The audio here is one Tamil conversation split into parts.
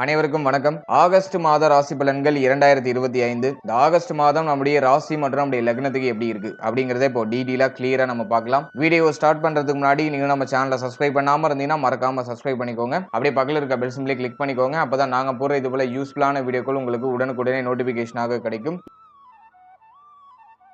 அனைவருக்கும் வணக்கம். ஆகஸ்ட் மாத ராசி பலன்கள் 2025. இந்த ஆகஸ்ட் மாதம் நம்முடைய ராசி மற்றும் நம்முடைய லக்னத்துக்கு எப்படி இருக்கு அப்படிங்கறத இப்போ டீடைலா கிளியரா நம்ம பார்க்கலாம். வீடியோ ஸ்டார்ட் பண்றதுக்கு முன்னாடி நீங்க நம்ம சேனலை சப்ஸ்கிரைப் பண்ணாம இருந்தீங்கன்னா மறக்காம சப்ஸ்கிரைப் பண்ணிக்கோங்க. அப்படியே பக்கத்துல இருக்க பெல் சிம்பிளை கிளிக் பண்ணிக்கோங்க. அப்பதான் நாங்க போற இது போல யூஸ்ஃபுல்லான வீடியோக்கள் உங்களுக்கு உடனுக்குடனே நோட்டிபிகேஷனாக கிடைக்கும்.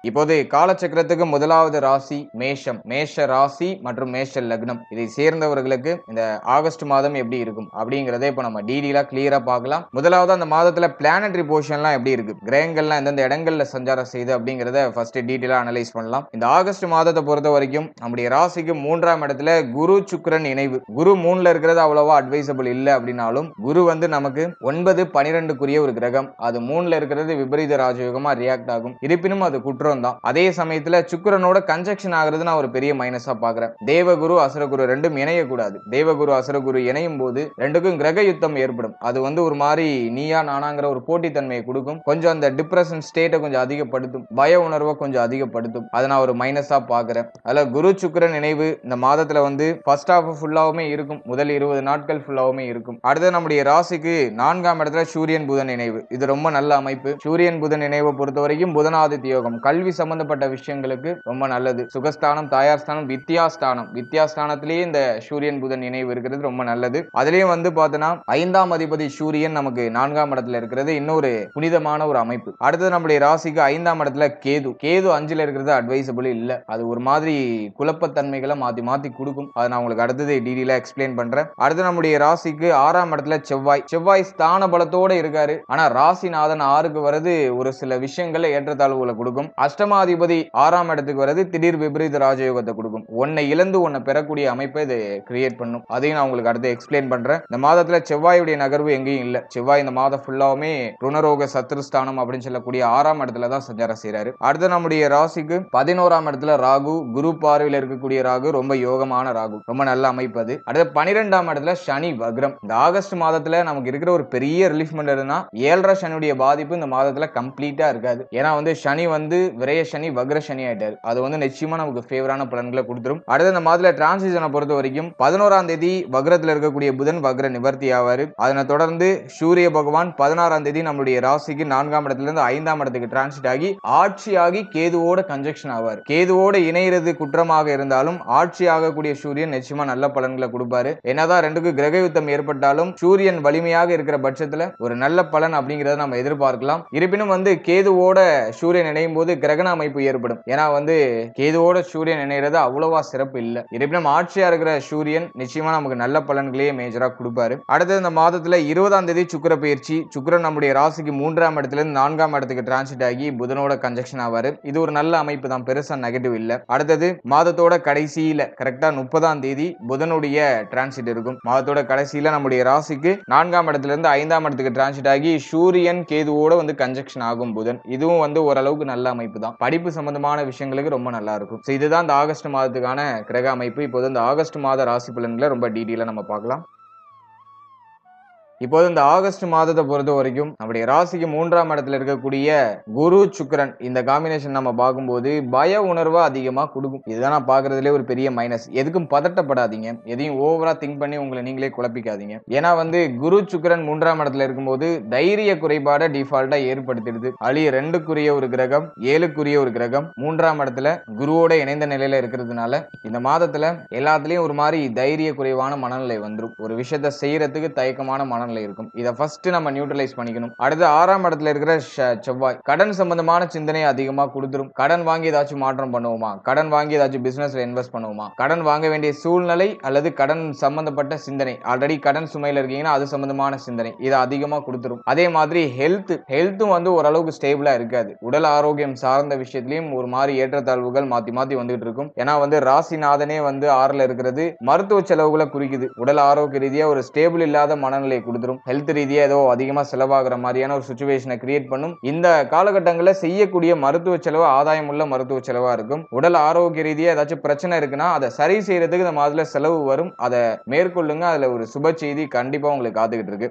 இப்போது காலச்சக்கரத்துக்கு முதலாவது ராசி மேஷம். மேஷ ராசி மற்றும் மேஷ லக்னம் இதை சேர்ந்தவர்களுக்கு இந்த ஆகஸ்ட் மாதம் எப்படி இருக்கும் அப்படிங்கறத இப்ப நம்ம டீடைலா கிளியரா பார்க்கலாம். முதலாவது அந்த மாதத்துல பிளானட்டரி பொசிஷன்லாம் எப்படி இருக்கு, கிரகங்கள்லாம் எந்தெந்த இடங்கள்ல சஞ்சாரம் செய்யுது அப்படிங்கறத ஃபர்ஸ்ட் டீடைலா அனலைஸ் பண்ணலாம். இந்த ஆகஸ்ட் மாதத்தை பொறுத்த வரைக்கும் நம்முடைய ராசிக்கு 3ஆம் இடத்துல குரு சுக்கிரன் இணைவு. குரு 3ல இருக்கிறது அவ்வளவா அட்வைசபிள் இல்லை அப்படின்னாலும் குரு நமக்கு 9, 12க்குரிய ஒரு கிரகம். அது 3ல இருக்கிறது விபரீத ராஜயோகமா ரியாக்ட் ஆகும். இருப்பினும் அது குற்றம் தான். அதே சமயத்துல சுக்கிரனோட கன்ஜெக்ஷன் ஆகிறது நான் ஒரு பெரிய மைனஸா பாக்குறேன். தேவகுரு அசுரகுரு ரெண்டும் இணையக்கூடாது. தேவகுரு அசுரகுரு இணையும் போது ரெண்டுக்கும் கிரக யுத்தம் ஏற்படும். அது ஒரு மாதிரி நீயா நானாங்கிற ஒரு போட்டித்தன்மையை கொடுக்கும். கொஞ்சம் அந்த டிப்ரெஷன் ஸ்டேட்டை கொஞ்சம் அதிகப்படுத்தும், பய உணர்வை கொஞ்சம் அதிகப்படுத்தும். அதை நான் ஒரு மைனஸா பாக்குறேன். அதுல குரு சுக்கிரன் இணைவு இந்த மாதத்துல ஃபர்ஸ்ட் ஹாஃப் ஃபுல்லாவுமே இருக்கும். முதல் 20 நாட்கள் ஃபுல்லாவுமே இருக்கும். அடுத்து நம்முடைய ராசிக்கு 4ஆம் இடத்துல சூரியன் புதன் இணைவு. இது ரொம்ப நல்ல அமைப்பு. சூரியன் புதன் இணைவை பொறுத்த வரைக்கும் புதனாதித்ய யோகம், கல்வி சம்பந்தப்பட்ட விஷயங்களுக்கு ரொம்ப நல்லது. சுகஸ்தானம், தாயார் ஸ்தானம், வித்யாஸ்தானத்திலேயே இந்த சூரியன் புதன் இணைவு இருக்கிறது ரொம்ப நல்லது. அதுலயும் பார்த்தோன்னா 5ஆம் அதிபதி சூரியன் நமக்கு 4ஆம் இடத்துல இருக்கிறது இன்னொரு புனிதமான ஒரு அமைப்பு. அடுத்தது நம்முடைய ராசிக்கு 5ஆம் இடத்துல கேது. கேது 5ல இருக்கிறது அட்வைசபிள் இல்ல. அது ஒரு மாதிரி குழப்பத்தன்மைகளை மாத்தி மாத்தி கொடுக்கும். அதை நான் உங்களுக்கு அடுத்தது டீடைலா எக்ஸ்பிளைன் பண்றேன். அடுத்து நம்முடைய ராசிக்கு 6ஆம் இடத்துல செவ்வாய். செவ்வாய் ஸ்தான பலத்தோட இருக்காரு. ஆனா ராசிநாதன் 6க்கு வருது ஒரு சில விஷயங்களை ஏற்றத்தாழ்வுகளை கொடுக்கும். அஷ்டமாதிபதி 6ஆம் இடத்துக்கு வருது திடீர் விபரீத ராஜயோகத்தை கொடுக்கும். ஒன்னை இழந்து ஒன்னை பெறக்கூடிய அமைப்பை இது கிரியேட் பண்ணும். அதையும் நான் உங்களுக்கு அடுத்து எக்ஸ்பிளைன் பண்றேன். இந்த மாதத்துல செவ்வாயுடைய நகர்வு எங்கேயும் இல்ல. செவ்வாய் இந்த மாதம் ஃபுல்லாவுமே ருணரோக சத்ருஸ்தானம் அப்படின்னு சொல்லக்கூடிய 6ஆம் இடத்துல தான் சஞ்சாரம் செய்யறாரு. அடுத்து நம்முடைய ராசிக்கு 11ஆம் இடத்துல ராகு. குரு பார்வையில் இருக்கக்கூடிய ராகு ரொம்ப யோகமான ராகு, ரொம்ப நல்ல அமைப்பு அது. அடுத்து 12ஆம் இடத்துல சனி வக்ரம். இந்த ஆகஸ்ட் மாதத்துல நமக்கு இருக்கிற ஒரு பெரிய ரிலீஃப்மெண்ட் எதுனா 7.5 சனியுடைய பாதிப்பு இந்த மாதத்துல கம்ப்ளீட்டா இருக்காது. ஏன்னா சனி விரய சனி வக்ர சனி ஆயிட்டாரு. அது நிச்சயமா நமக்கு ஃபேவரான பலன்களை கொடுத்துரும். அடுத்து இந்த மாதத்துல டிரான்சிஷனை பொறுத்த வரைக்கும் 11ஆம் தேதி வக்ரத்துல இருக்கக்கூடிய புதன் வக்ர நிவர்த்தி ஆவாரு. அதனை தொடர்ந்து சூரிய பகவான் 16ஆம் தேதி நம்மளுடைய ராசிக்கு 4ஆம் இடத்துல இருந்து 5ஆம் இடத்துக்கு டிரான்சிட் ஆகி ஆட்சியாகி கேதுவோட கன்ஜெக்ஷன் ஆவார். கேதுவோட இணைகிறது குற்றமாக இருந்தாலும் ஆட்சி ஆகக்கூடிய சூரியன் நிச்சயமா நல்ல பலன்களை கொடுப்பாரு. என்னதான் ரெண்டுக்கு கிரக யுத்தம் ஏற்பட்டாலும் சூரியன் வலிமையாக இருக்கிற பட்சத்துல ஒரு நல்ல பலன் அப்படிங்கறத நம்ம எதிர்பார்க்கலாம். இருப்பினும் கேதுவோட சூரியன் இணையும் போது கிரகண அமைப்பு ஏற்படும். ஏன்னா கேதுவோட சூரியன் இணைகிறது அவ்வளவா சிறப்பு இல்ல. இருப்பினும் ஆட்சியா இருக்கிற சூரியன் நிச்சயமா நமக்கு நல்ல பலன்களையே மேஜரா கொடுப்பாரு. அடுத்து இந்த மாதத்துல 20ஆம் தேதி சுக்கிர பயிற்சி. சுக்கிரன் நம்முடைய ராசிக்கு 3ஆம் இடத்துல இருந்து 4ஆம் இடத்துக்கு டிரான்சிட் ஆகி புதனோட கன்ஜெக்ஷன் ஆவாரு. இது ஒரு நல்ல அமைப்பு தான், பெருசா நெகட்டிவ் இல்ல. அடுத்தது மாதத்தோட கடைசியில கரெக்டா 30ஆம் தேதி புதனுடைய டிரான்சிட் இருக்கும். மாதத்தோட கடைசியில நம்முடைய ராசிக்கு 4ஆம் இடத்துல இருந்து 5ஆம் இடத்துக்கு டிரான்சிட் ஆகி சூரியன் கேதுவோட கன்ஜெக்ஷன் ஆகும் புதன். இதுவும் ஓரளவுக்கு நல்ல அமைப்பு தான். படிப்பு சம்பந்தமான விஷயங்களுக்கு ரொம்ப நல்லா இருக்கும். இதுதான் இந்த ஆகஸ்ட் மாதத்துக்கான கிரக அமைப்பு. இப்போது இந்த ஆகஸ்ட் மாத ராசி பலன்களை ரொம்ப டீடைலா நம்ம பார்க்கலாம். இப்போது இந்த ஆகஸ்ட் மாதத்தை பொறுத்த வரைக்கும் நம்முடைய ராசிக்கு 3ஆம் இடத்துல இருக்கக்கூடிய குரு சுக்கிரன் இந்த காம்பினேஷன் நம்ம பார்க்கும்போது பய உணர்வை அதிகமா கொடுக்கும். இதுதான் நான் பாக்குறதுலே ஒரு பெரிய மைனஸ். எதுக்கும் பதட்டப்படாதீங்க, எதையும் ஓவரா திங்க் பண்ணி உங்களை நீங்களே குழப்பிக்காதீங்க. ஏன்னா குரு சுக்கிரன் 3ஆம் இடத்துல இருக்கும்போது தைரிய குறைபாடை டிஃபால்ட்டா ஏற்படுத்திடுது. அழி 2க்குரிய ஒரு கிரகம், 7க்குரிய ஒரு கிரகம் 3ஆம் இடத்துல குருவோட இணைந்த நிலையில இருக்கிறதுனால இந்த மாதத்துல எல்லாத்துலயும் ஒரு மாதிரி தைரிய குறைவான மனநிலை வந்துடும். ஒரு விஷயத்தை செய்யறதுக்கு தயக்கமான மனநிலை இருக்கும். இதை ஃபர்ஸ்ட் நம்ம நியூட்ரலைஸ் பண்ணிக்கணும். அடுத்து 6ஆம் இடத்துல இருக்கிற செவ்வாய் கடன் சம்பந்தமான சிந்தனை அதிகமா கொடுத்துரும். கடன் வாங்கி ஏதாச்சும் மாற்றம் பண்ணுவோமா, கடன் வாங்கி ஏதாச்சும் பிசினஸ்ல இன்வெஸ்ட் பண்ணுவோமா, கடன் வாங்க வேண்டிய சூழ்நிலை அல்லது கடன் சம்பந்தப்பட்ட சிந்தனை, ஆல்ரெடி கடன் சுமையில இருக்கீங்கன்னா அது சம்பந்தமான சிந்தனை இதை அதிகமா கொடுத்துரும். அதே மாதிரி ஹெல்த்தும் ஓரளவுக்கு ஸ்டேபிளா இருக்காது. உடல் ஆரோக்கியம் சார்ந்த விஷயத்திலையும் ஒரு மாதிரி ஏற்றத்தாழ்வுகள் மாத்தி மாத்தி வந்துட்டு இருக்கும். ஏன்னா ராசிநாதனே 6ல இருக்கிறது மருத்துவ செலவுகளை குறிக்குது. உடல் ஆரோக்கிய ரீதியா ஒரு ஸ்டேபிள் இல்லாத மனநிலை கொடுத்துரும். ஹெல்த் ரீதியா ஏதோ அதிகமா செலவாகிற மாதிரியான ஒரு சிச்சுவேஷனை கிரியேட் பண்ணும். இந்த காலகட்டங்களில் செய்யக்கூடிய மருத்துவ செலவு ஆதாயம் உள்ள மருத்துவ செலவா இருக்கும். உடல் ஆரோக்கிய ரீதியா ஏதாச்சும் பிரச்சனை இருக்குன்னா அதை சரி செய்யறதுக்கு இந்த மாதிரி செலவு வரும். அதை மேற்கொள்ளுங்க. அதுல ஒரு சுப செய்தி கண்டிப்பா உங்களுக்கு காத்துக்கிட்டு இருக்கு.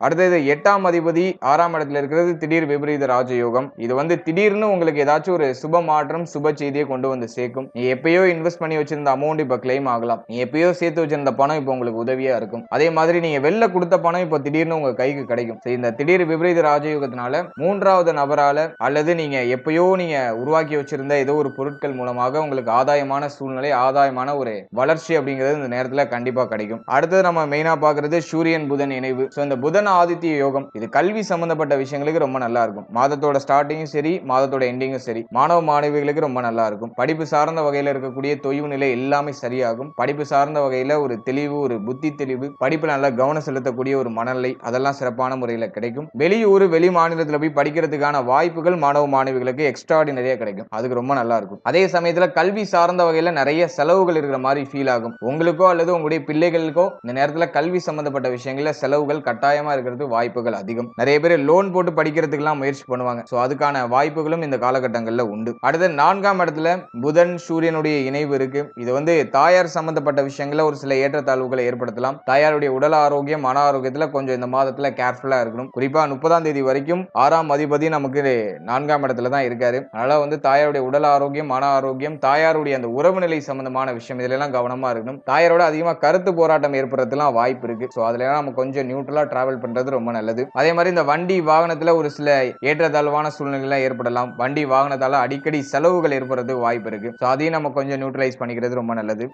அடுத்தது 8ஆம் அதிபதி 6ஆம் இடத்துல இருக்கிறது திடீர் விபரீத ராஜயோகம். இது வந்து திடீர்னு உங்களுக்கு ஏதாச்சும் ஒரு சுப மாற்றம் சுப செய்தியை கொண்டு வந்து சேர்க்கும். நீ எப்பயோ இன்வெஸ்ட் பண்ணி வச்சிருந்த அமௌண்ட் இப்ப கிளைம் ஆகலாம். நீ எப்பயோ சேர்த்து வச்சிருந்த பணம் இப்போ உங்களுக்கு உதவியா இருக்கும். அதே மாதிரி நீங்க வெளில கொடுத்த பணம் இப்போ திடீர்னு உங்க கைக்கு கிடைக்கும். இந்த திடீர் விபரீத ராஜயோகத்தினால 3வது நபரால அல்லது நீங்க எப்பயோ நீங்க உருவாக்கி வச்சிருந்த ஏதோ ஒரு பொருட்கள் மூலமாக உங்களுக்கு ஆதாயமான சூழ்நிலை, ஆதாயமான ஒரு வளர்ச்சி அப்படிங்கிறது இந்த நேரத்துல கண்டிப்பா கிடைக்கும். அடுத்தது நம்ம மெயினா பாக்குறது சூரியன் புதன் இணைவு. இந்த புதன் ஆதித்ய யோகம் இது கல்வி சம்பந்தப்பட்ட விஷயங்களுக்கு ரொம்ப நல்லா இருக்கும். மாதத்தோட ஸ்டார்டிங்கும் சரி, மாதத்தோட எண்டிங்கும் சரி, மாணவ மாணவிகளுக்கு ரொம்ப நல்லா இருக்கும். படிப்பு சார்ந்த வகையில இருக்கக்கூடிய தொய்வு நிலை எல்லாமே சரியாகும். படிப்பு சார்ந்த வகையில ஒரு தெளிவு, ஒரு புத்தி தெளிவு, படிப்புல நல்லா கவனம் செலுத்தக்கூடிய ஒரு மனநிலை அதெல்லாம் சிறப்பான முறையில கிடைக்கும். வெளியூர் வெளி மாநிலத்துல போய் படிக்கிறதுக்கான வாய்ப்புகள் மாணவ மாணவிகளுக்கு எக்ஸ்ட்ராடினரியா கிடைக்கும். அதுக்கு ரொம்ப நல்லா இருக்கும். அதே சமயத்துல கல்வி சார்ந்த வகையில நிறைய செலவுகள் இருக்கிற மாதிரி ஃபீல் ஆகும். உங்களுக்கோ அல்லது உங்களுடைய பிள்ளைகளுக்கோ இந்த நேரத்துல கல்வி சம்பந்தப்பட்ட விஷயங்கள்ல செலவுகள் கட்டாயமா இருக்கிறது வாய்ப்புகள் அதிகம். நிறைய பேர் லோன் போட்டு படிக்கிறதுக்கு எல்லாம் முயற்சி பண்ணுவாங்க. சோ அதுக்கான வாய்ப்புகளும் இந்த காலகட்டங்கள்ல உண்டு. அடுத்து 4ஆம் இடத்துல புதன் சூரியனுடைய இணைவு இருக்கு. இது வந்து தாயார் சம்பந்தப்பட்ட விஷயங்கள்ல ஒரு சில ஏற்றத்தாழ்வுகளை ஏற்படுத்தலாம். தாயாருடைய உடல் ஆரோக்கியம், மன ஆரோக்கியத்துல கொஞ்சம் இந்த மாதத்துல கேர்ஃபுல்லா இருக்கணும். குறிப்பா 30ஆம் தேதி வரைக்கும் 6ஆம் அதிபதி நமக்கு 4ஆம் இடத்துல தான் இருக்காரு. அதனால வந்து தாயாருடைய உடல் ஆரோக்கியம், மன ஆரோக்கியம், தாயாருடைய அந்த உறவு நிலை சம்பந்தமான விஷயம் இதுல எல்லாம் கவனமா இருக்கணும். தாயாரோட அதிகமா கருத்து போராட்டம் ஏற்படுறதுலாம் வாய்ப்பு இருக்கு. சோ அதுல நம்ம கொஞ்சம் நியூட்ரலா டிராவல் பண்றது ரொம்ப நல்லது. அதே மாதிரி இந்த வண்டி வாகனத்துல ஒரு சில ஏற்றத்தாழ்வான சூழ்நிலை ஏற்படலாம். வண்டி வாகனத்தால அடிக்கடி செலவுகள் ஏற்படுறதுக்கு வாய்ப்பு இருக்கு. சோ அதையும் நம்ம கொஞ்சம் நியூட்ரலைஸ் பண்ணிக்கிறது ரொம்ப நல்லது.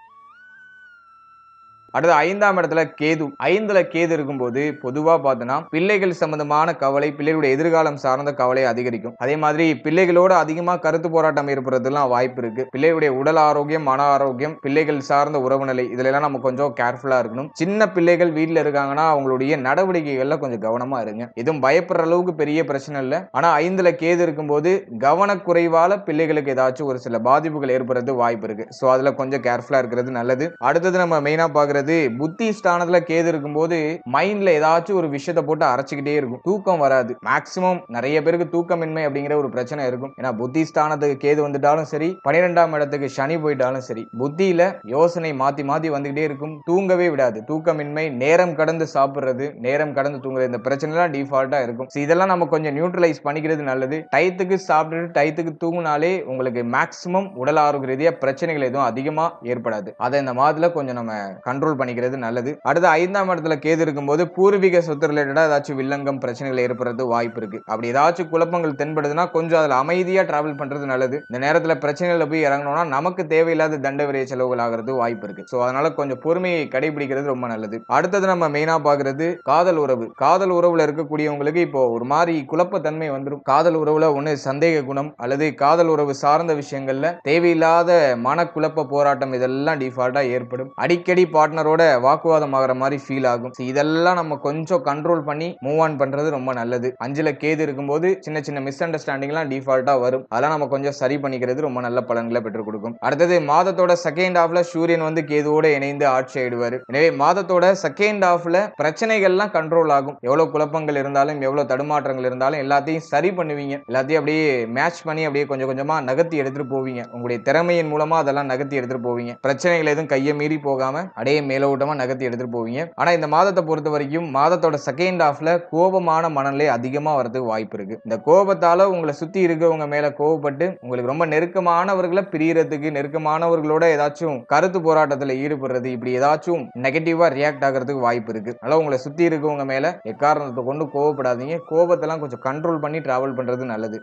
அடுத்து 5ஆம் இடத்துல கேது. 5ல கேது இருக்கும்போது பொதுவா பார்த்தோம்னா பிள்ளைகள் சம்பந்தமான கவலை, பிள்ளைகளுடைய எதிர்காலம் சார்ந்த கவலை அதிகரிக்கும். அதே மாதிரி பிள்ளைகளோட அதிகமா கருத்து போராட்டம் ஏற்படுறதுலாம் வாய்ப்பு இருக்கு. பிள்ளைகளுடைய உடல் ஆரோக்கியம், மன ஆரோக்கியம், பிள்ளைகள் சார்ந்த உறவு நிலை இதுல எல்லாம் நம்ம கொஞ்சம் கேர்ஃபுல்லா இருக்கணும். சின்ன பிள்ளைகள் வீட்டுல இருக்காங்கன்னா அவங்களுடைய நடவடிக்கைகள்ல கொஞ்சம் கவனமா இருங்க. எதுவும் பயப்படுற அளவுக்கு பெரிய பிரச்சனை இல்லை. ஆனா 5ல கேது இருக்கும்போது கவனக்குறைவால பிள்ளைகளுக்கு ஏதாச்சும் ஒரு சில பாதிப்புகள் ஏற்படுறது வாய்ப்பு இருக்கு. சோ அதுல கொஞ்சம் கேர்ஃபுல்லா இருக்கிறது நல்லது. அடுத்தது நம்ம மெயினா பாக்குறது புத்தி ஸ்தானத்துல கேது இருக்கும்போது மைண்ட்ல ஏதாச்சும் ஒரு விஷயத்தை போட்டு அரைச்சுக்கிட்டே இருக்கும். தூக்கம் வராது. மேக்சிமம் நிறைய பேருக்கு தூக்கமின்மை அப்படிங்கிற ஒரு பிரச்சனை இருக்கும். ஏன்னா புத்தி ஸ்தானத்துக்கு கேது வந்துட்டாலும் சரி, 12ஆம் இடத்துக்கு சனி போயிட்டாலும் சரி, புத்தியில யோசனை மாத்தி மாத்தி வந்துகிட்டே இருக்கும். தூங்கவே விடாது. தூக்கமின்மை, நேரம் கடந்து சாப்பிடுறது, நேரம் கடந்து தூங்குறது, இந்த பிரச்சனை எல்லாம் டிஃபால்ட்டா இருக்கும். இதெல்லாம் நம்ம கொஞ்சம் நியூட்ரலைஸ் பண்ணிக்கிறது நல்லது. டயத்துக்கு சாப்பிட்டுட்டு டயத்துக்கு தூங்கினாலே உங்களுக்கு மேக்சிமம் உடல் ஆரோக்கிய ரீதியா பிரச்சனைகள் எதுவும் அதிகமா ஏற்படாது. அதை இந்த மாதத்துல கொஞ்சம் நம்ம கண்ட்ரோல் பண்ணிக்கிறது நல்லது. அடுத்து 5ஆம் இடத்துல கேது இருக்கும்போது பூர்வீக சொத்து ரிலேட்டடா ஏதாச்சும் வில்லங்கம் பிரச்சனைகள் ஏற்படுறது வாய்ப்பு இருக்கு. அப்படி ஏதாச்சும் குழப்பங்கள் தென்படுதுன்னா கொஞ்சம் அதுல அமைதியா டிராவல் பண்றது நல்லது. இந்த நேரத்துல பிரச்சனைகளை போய் இறங்கணும்னா நமக்கு தேவையில்லாத தண்ட விரைய செலவுகள் ஆகிறது வாய்ப்பு இருக்கு. சோ அதனால கொஞ்சம் பொறுமையை கடைபிடிக்கிறது ரொம்ப நல்லது. அடுத்தது நம்ம மெயினா பாக்குறது காதல் உறவு. காதல் உறவுல இருக்கக்கூடியவங்களுக்கு இப்போ ஒரு மாதிரி குழப்பத்தன்மை வந்துடும். காதல் உறவுல ஒண்ணு சந்தேக குணம் அல்லது காதல் உறவு சார்ந்த விஷயங்கள்ல தேவையில்லாத மனக்குழப்ப போராட்டம் இதெல்லாம் டிஃபால்ட்டா ஏற்படும். அடிக்கடி பார்ட்னரோட வாக்குவாதம் ஆகிற மாதிரி ஃபீல் ஆகும். இதெல்லாம் நம்ம கொஞ்சம் கண்ட்ரோல் பண்ணி மூவ் ஆன் பண்றது ரொம்ப நல்லது. 5ல கேது இருக்கும்போது சின்ன சின்ன மிஸ் அண்டர்ஸ்டாண்டிங்லாம் டிஃபால்ட்டா வரும். அதெல்லாம் நம்ம கொஞ்சம் சரி பண்ணிக்கிறது ரொம்ப நல்ல பலன்களை பெற்றுக் கொடுக்கும். அடுத்தது மாதத்தோட செகண்ட் ஹாஃப்ல சூரியன் வந்து கேதுவோட இணைந்து ஆட்சி ஆயிடுவாரு. எனவே மாதத்தோட செகண்ட் ஹாஃப்ல பிரச்சனைகள்லாம் கண்ட்ரோல் ஆகும். எவ்வளவு குழப்பங்கள் இருந்தாலும், எவ்வளவு தடுமாற்றங்கள் இருந்தாலும் எல்லாத்தையும் சரி பண்ணுவீங்க. எல்லாத்தையும் அப்படியே மேட்ச் பண்ணி அப்படியே கொஞ்சம் கொஞ்சமா நகர்த்தி எடுத்துட்டு போவீங்க. உங்களுடைய திறமையின் மூலமா அதெல்லாம் நகர்த்தி எடுத்துட்டு போவீங்க. பிரச்சனைகள் எதுவும் கையை மீறி போகாம அப்படியே மேலோட்டமா நகர்த்தி எடுத்துட்டு போவீங்க. ஆனா இந்த மாதத்தை பொறுத்த வரைக்கும் மாதத்தோட செகண்ட் ஹாஃப்ல கோபமான மனநிலை அதிகமா வரதுக்கு வாய்ப்பு இருக்கு. இந்த கோபத்தால உங்களை சுத்தி இருக்கவங்க மேல கோபப்பட்டு உங்களுக்கு ரொம்ப நெருக்கமானவர்களை பிரியறதுக்கு, நெருக்கமானவர்களோட ஏதாச்சும் கருத்து போராட்டத்துல ஈடுபடுறது, இப்படி ஏதாச்சும் நெகட்டிவா ரியாக்ட் ஆகிறதுக்கு வாய்ப்பு இருக்கு. அதனால உங்களை சுத்தி இருக்கவங்க மேல எக்காரணத்தை கொண்டு கோபப்படாதீங்க. கோபத்தெல்லாம் கொஞ்சம் கண்ட்ரோல் பண்ணி டிராவல் பண்றது நல்லது.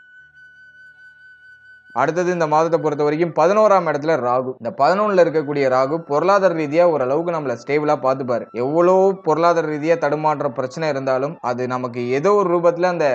அடுத்தது இந்த மாதத்தை பொறுத்த வரைக்கும் 11ஆம் இடத்துல ராகு. இந்த 11ல இருக்கக்கூடிய ராகு பொருளாதார ரீதியா ஓரளவுக்கு நம்மள ஸ்டேபிளா பார்த்துப்பாரு. எவ்வளவு பொருளாதார ரீதியா தடுமாற்ற பிரச்சனை இருந்தாலும் அது நமக்கு ஏதோ ஒரு ரூபத்துல அந்த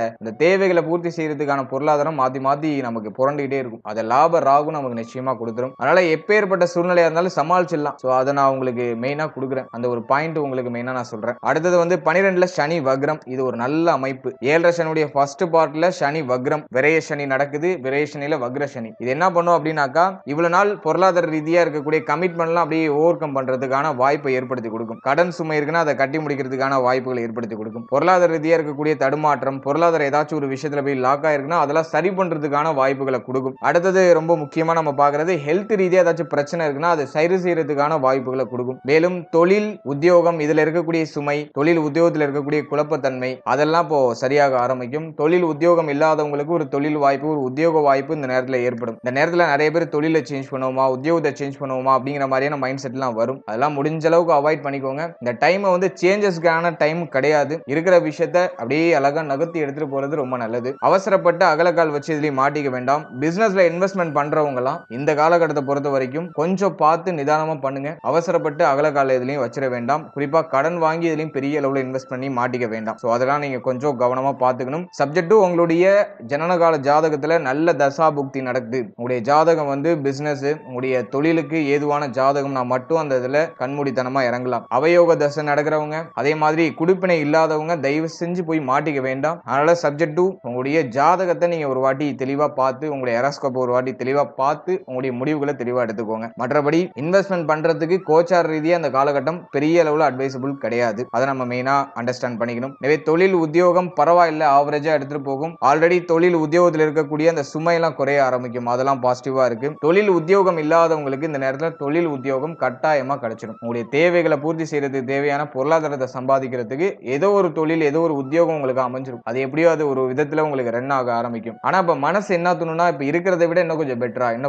தேவைகளை பூர்த்தி செய்யறதுக்கான பொருளாதாரம் மாத்தி மாத்தி நமக்கு புரண்டுகிட்டே இருக்கும். அதை லாப ராகு நமக்கு நிச்சயமா கொடுத்துரும். அதனால எப்பேற்பட்ட சூழ்நிலையா இருந்தாலும் சமாளிச்சிடலாம். சோ அதை நான் உங்களுக்கு மெயினா கொடுக்குறேன். அந்த ஒரு பாயிண்ட் உங்களுக்கு மெயினா நான் சொல்றேன். அடுத்தது வந்து 12ல சனி வக்ரம். இது ஒரு நல்ல அமைப்பு. 7.5 சனியுடைய ஃபர்ஸ்ட் பார்ட்ல சனி வக்ரம், விரய சனி நடக்குது. விரய சனியில வக்ர சனி. இது என்ன பண்ணும் அப்படின்னாக்கா இவ்வளவு நாள் பொருளாதார ரீதியா இருக்கக்கூடிய கமிட்மெண்ட்லாம் அப்படியே ஓவர் கம் பண்றதுக்கான வாய்ப்பை ஏற்படுத்தி கொடுக்கும். கடன் சுமை இருக்குன்னா அதை கட்டி முடிக்கிறதுக்கான வாய்ப்புகளை ஏற்படுத்தி கொடுக்கும். பொருளாதார ரீதியா இருக்கக்கூடிய தடுமாற்றம், பொருளாதார ஏதாச்சும் ஒரு விஷயத்துல போய் லாக் ஆயிருக்குன்னா அதெல்லாம் சரி பண்றதுக்கான வாய்ப்புகளை கொடுக்கும். அடுத்தது ரொம்ப முக்கியமா நம்ம பாக்குறது ஹெல்த் ரீதியா ஏதாச்சும் பிரச்சனை இருக்குன்னா அதை சரி செய்யறதுக்கான வாய்ப்புகளை கொடுக்கும். மேலும் தொழில் உத்தியோகம் இதுல இருக்கக்கூடிய சுமை, தொழில் உத்தியோகத்தில் இருக்கக்கூடிய குழப்பத்தன்மை அதெல்லாம் இப்போ சரியாக ஆரம்பிக்கும். தொழில் உத்தியோகம் இல்லாதவங்களுக்கு ஒரு தொழில் வாய்ப்பு, ஒரு உத்தியோக வாய்ப்பு இந்த நேரத்தில் ஏற்படும். இந்த நேரத்தில் நிறைய பேர் தொழிலை சேஞ்ச் பண்ணுவோமா, உத்தியோகத்தை சேஞ்ச் பண்ணுவோமா அப்படிங்கிற மாதிரியான மைண்ட் செட்லாம் வரும். அதெல்லாம் முடிஞ்ச அளவுக்கு அவாய்ட் பண்ணிக்கோங்க. இந்த டைமை வந்து சேஞ்சஸ்க்கான டைம் கிடையாது. இருக்கிற விஷயத்த அப்படியே அழகா நகர்த்தி எடுத்துட்டு போறது ரொம்ப நல்லது. அவசரப்பட்டு அகலக்கால் வச்சு இதுலயும் மாட்டிக்க வேண்டாம். பிசினஸ்ல இன்வெஸ்ட்மெண்ட் பண்றவங்க எல்லாம் இந்த காலகட்டத்தை பொறுத்த வரைக்கும் கொஞ்சம் பார்த்து நிதானமா பண்ணுங்க. அவசரப்பட்டு அகலக்கால இதுலயும் வச்சிட வேண்டாம். குறிப்பா கடன் வாங்கி இதுலயும் பெரிய அளவுல இன்வெஸ்ட் பண்ணி மாட்டிக்க வேண்டாம். சோ அதெல்லாம் நீங்க கொஞ்சம் கவனமா பாத்துக்கணும். சப்ஜெக்ட் உங்களுடைய ஜனனகால ஜாதகத்துல நல்ல தசா புக்தி நடக்குது, உங்களுடைய ஜாதகம் வந்து பிசினஸ், உங்களுடைய தொழிலுக்கு ஏதுவான ஜாதகம்னா மட்டும் அந்த இதுல கண்மூடித்தனமா இறங்கலாம். அவயோக தசை நடக்கிறவங்க, அதே மாதிரி குடிப்பினை இல்லாதவங்க தயவு செஞ்சு போய் மாட்டிக்க வேண்டாம். அதனால சப்ஜெக்ட் உங்களுடைய ஜாதகத்தை நீங்க ஒரு வாட்டி தெளிவா பார்த்து, உங்களுடைய எராஸ்கோப் ஒரு வாட்டி தெளிவா பார்த்து உங்களுடைய முடிவுகளை தெளிவா எடுத்துக்கோங்க. மற்றபடி இன்வெஸ்ட்மெண்ட் பண்றதுக்கு கோச்சார ரீதியா அந்த காலகட்டம் பெரிய அளவுல அட்வைசபிள் கிடையாது. அதை நம்ம மெயினா அண்டர்ஸ்டாண்ட் பண்ணிக்கணும். எனவே தொழில் உத்தியோகம் பரவாயில்ல, ஆவரேஜா எடுத்துட்டு போகும். ஆல்ரெடி தொழில் உத்தியோகத்தில் இருக்கக்கூடிய அந்த சுமையெல்லாம் குறைய ஆரம்பிக்கும். அதெல்லாம் பாசிட்டிவா இருக்கு. தொழில் உத்தியோகம் இல்லாதவங்களுக்கு இந்த நேரத்தில் தொழில் உத்தியோகம் கட்டாயமா கிடைச்சிடும். உங்களுடைய தேவைகளை பூர்த்தி செய்யறதுக்கு தேவையான பொருளாதாரத்தை சம்பாதிக்கிறதுக்கு ஏதோ ஒரு தொழில், ஏதோ ஒரு உத்தியோகம் உங்களுக்கு அமைஞ்சிடும். அது எப்படியோ அது ஒரு விதத்துல உங்களுக்கு ரன் ஆக ஆரம்பிக்கும். ஆனா இப்ப மனசு என்ன தோணும்னா, இப்ப இருக்கிறத விட இன்னும்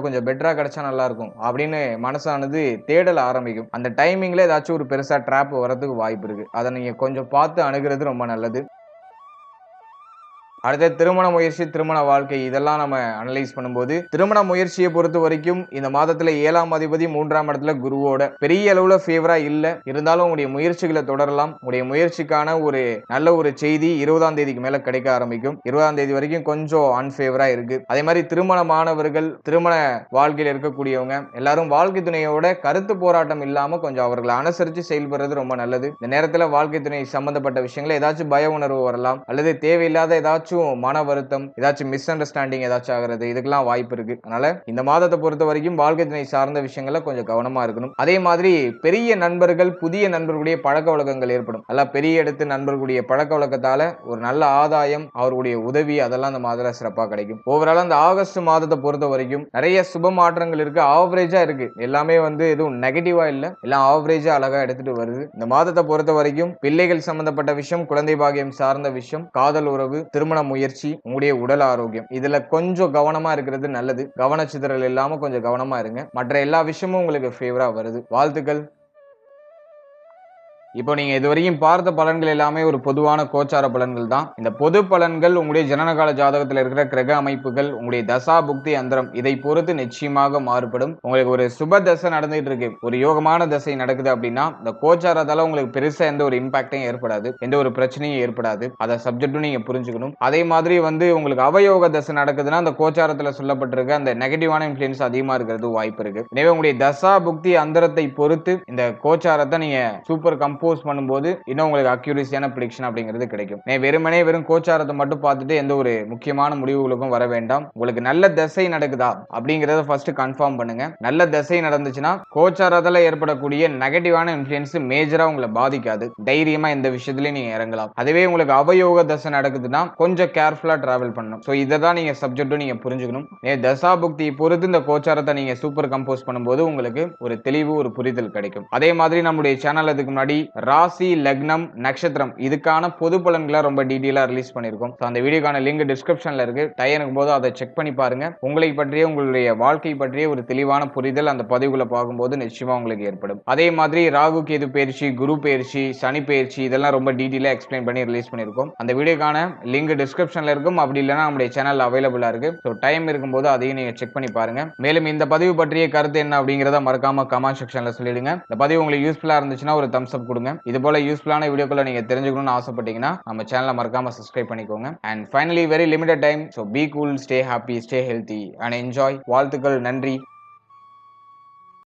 கொஞ்சம் பெட்டரா கிடைச்சா நல்லா இருக்கும் அப்படின்னு மனசானது தேடல ஆரம்பிக்கும். அந்த டைமிங்ல ஏதாச்சும் ஒரு பெருசா ட்ராப் வரதுக்கு வாய்ப்பு இருக்கு. அதை நீங்க கொஞ்சம் பார்த்து அணுகிறது ரொம்ப நல்லது. அடுத்த திருமண முயற்சி, திருமண வாழ்க்கை இதெல்லாம் நம்ம அனலைஸ் பண்ணும்போது திருமண முயற்சியை பொறுத்த வரைக்கும் இந்த மாதத்துல 7ஆம் அதிபதி 3ஆம் இடத்துல குருவோட பெரிய அளவுல ஃபேவரா இல்ல. இருந்தாலும் உங்களுடைய முயற்சிகளை தொடரலாம். உங்களுடைய முயற்சிக்கான ஒரு நல்ல ஒரு செய்தி 20ஆம் தேதிக்கு மேல கிடைக்க ஆரம்பிக்கும். 20ஆம் தேதி வரைக்கும் கொஞ்சம் அன்ஃபேவரா இருக்கு. அதே மாதிரி திருமணமானவர்கள், திருமண வாழ்க்கையில் இருக்கக்கூடியவங்க எல்லாரும் வாழ்க்கை துணையோட கருத்து போராட்டம் இல்லாம கொஞ்சம் அவர்களை அனுசரிச்சு செயல்படுறது ரொம்ப நல்லது. இந்த நேரத்துல வாழ்க்கை துணை சம்பந்தப்பட்ட விஷயங்களை ஏதாச்சும் பய உணர்வு வரலாம், அல்லது தேவையில்லாத ஏதாச்சும் மன வருத்தம், ஏதாச்சும் மிஸ் அண்டர்ஸ்டாண்டிங் ஏதாச்சும் ஆகிறது, இதுக்கெல்லாம் வாய்ப்பு இருக்கு. அதனால இந்த மாதத்தை பொறுத்த வரைக்கும் வாழ்க்கை துணை சார்ந்த விஷயங்கள கொஞ்சம் கவனமா இருக்கணும். அதே மாதிரி பெரிய நண்பர்கள், புதிய நண்பர்களுடைய பழக்க வழக்கங்கள் ஏற்படும். அதெல்லாம் பெரிய இடத்து நண்பர்களுடைய பழக்க வழக்கத்தால ஒரு நல்ல ஆதாயம், அவருடைய உதவி அதெல்லாம் இந்த மாதத்துல சிறப்பா கிடைக்கும். ஓவரால் அந்த ஆகஸ்ட் மாதத்தை பொறுத்த வரைக்கும் நிறைய சுப மாற்றங்கள் இருக்கு. ஆவரேஜா இருக்கு. எல்லாமே வந்து எதுவும் நெகட்டிவா இல்ல, எல்லாம் ஆவரேஜா அழகா எடுத்துட்டு வருது. இந்த மாதத்தை பொறுத்த வரைக்கும் பிள்ளைகள் சம்பந்தப்பட்ட விஷயம், குழந்தை பாகியம் சார்ந்த விஷயம், காதல் உறவு, திருமண முயற்சி, உங்களுடைய உடல் ஆரோக்கியம் இதுல கொஞ்சம் கவனமா இருக்கிறது நல்லது. கவனச்சிதறல் இல்லாம கொஞ்சம் கவனமா இருங்க. மற்ற எல்லா விஷயமும் உங்களுக்கு ஃபேவரா வருது. வாழ்த்துக்கள். இப்போ நீங்க இதுவரையும் பார்த்த பலன்கள் எல்லாமே ஒரு பொதுவான கோச்சார பலன்கள் தான். இந்த பொது பலன்கள் உங்களுடைய ஜனனகால ஜாதகத்தில் இருக்கிற கிரக அமைப்புகள், உங்களுடைய தசா புக்தி அந்தரம் இதை பொறுத்து நிச்சயமாக மாறுபடும். உங்களுக்கு ஒரு சுப தசை நடந்துட்டு இருக்கு, ஒரு யோகமான தசை நடக்குது அப்படின்னா இந்த கோச்சாரத்தால உங்களுக்கு பெருசா எந்த ஒரு இம்பாக்டும் ஏற்படாது, எந்த ஒரு பிரச்சனையும் ஏற்படாது. அதை சப்ஜெக்டும் நீங்க புரிஞ்சுக்கணும். அதே மாதிரி வந்து உங்களுக்கு அவயோக தசை நடக்குதுன்னா அந்த கோச்சாரத்துல சொல்லப்பட்டிருக்க அந்த நெகட்டிவான இன்ஃபுளுன்ஸ் அதிகமா இருக்கிறது வாய்ப்பு இருக்கு. எனவே உங்களுடைய தசா புக்தி அந்தரத்தை பொறுத்து இந்த கோச்சாரத்தை நீங்க சூப்பர் கம்போஸ் பண்ணும்போது இன்னும் உங்களுக்கு அக்யூரசியான ப்ரெடிக்ஷன் அப்படிங்கிறது கிடைக்கும். வெறும் கோச்சாரத்தை மட்டும் பார்த்துட்டு எந்த ஒரு முக்கியமான முடிவுகளுக்கும் வர வேண்டாம். உங்களுக்கு நல்ல தசை நடக்குதா அப்படிங்கறத ஃபர்ஸ்ட் கன்ஃபார்ம் பண்ணுங்க. நல்ல தசை நடந்துச்சுன்னா கோச்சாரத்தால ஏற்படக்கூடிய நெகட்டிவான இன்ஃப்ளூயன்ஸ் மேஜரா உங்களை பாதிக்காது. தைரியமா இந்த விஷயத்துலயும் நீங்க இறங்கலாம். அதுவே உங்களுக்கு அவயோக தசை நடக்குதுன்னா கொஞ்சம் கேர்ஃபுல்லா டிராவல் பண்ணணும். சோ இதை தான் நீங்க சப்ஜெக்டும் நீங்க புரிஞ்சுக்கணும். தசா புக்தி பொறுத்து இந்த கோச்சாரத்தை நீங்க சூப்பர் கம்போஸ் பண்ணும்போது உங்களுக்கு ஒரு தெளிவு, ஒரு புரிதல் கிடைக்கும். அதே மாதிரி நம்முடைய சேனல் அதுக்கு முன்னாடி ராசி, லக்னம், நட்சத்திரம் இதுக்கான பொது பலன்களை ரொம்ப டீடைலா ரிலீஸ் பண்ணிருக்கோம். அந்த வீடியோக்கான லிங்க் டிஸ்கிரிப்ஷன்ல இருக்கு. டைம் போது அதை செக் பண்ணி பாருங்க. உங்களை பற்றிய, உங்களுடைய வாழ்க்கை பற்றிய ஒரு தெளிவான புரிதல் அந்த பதிவுகளை பார்க்கும்போது நிச்சயமா உங்களுக்கு ஏற்படும். அதே மாதிரி ராகு கேது பயிற்சி, குரு பயிற்சி, சனி பயிற்சி இதெல்லாம் ரொம்ப டீடைலா எக்ஸ்பிளைன் பண்ணி ரிலீஸ் பண்ணிருக்கோம். அந்த வீடியோக்கான லிங்க் டிஸ்கிரிப்ஷன்ல இருக்கும். அப்படி இல்லைன்னா நம்முடைய சேனல் அவைலபிளா இருக்கு. ஸோ டைம் இருக்கும்போது அதையும் நீங்க செக் பண்ணி பாருங்க. மேலும் இந்த பதிவு பற்றிய கருத்து என்ன அப்படிங்கிறத மறக்காம கமெண்ட் செக்ஷன்ல சொல்லிடுங்க. இந்த பதிவு உங்களுக்கு யூஸ்ஃபுல்லா இருந்துச்சுன்னா ஒரு தம்ஸ் அப் கொடுங்க. இது போல யூஸ்ஃபுல்லான வீடியோக்களை நீங்க தெரிஞ்சுக்கணும்னு ஆசைப்பட்டீங்கன்னா நம்ம சேனலை மறக்காம சப்ஸ்கிரைப் பண்ணிக்கோங்க. And finally very limited time, so be cool, stay happy, stay healthy and enjoy. வாழ்த்துக்கள். நன்றி.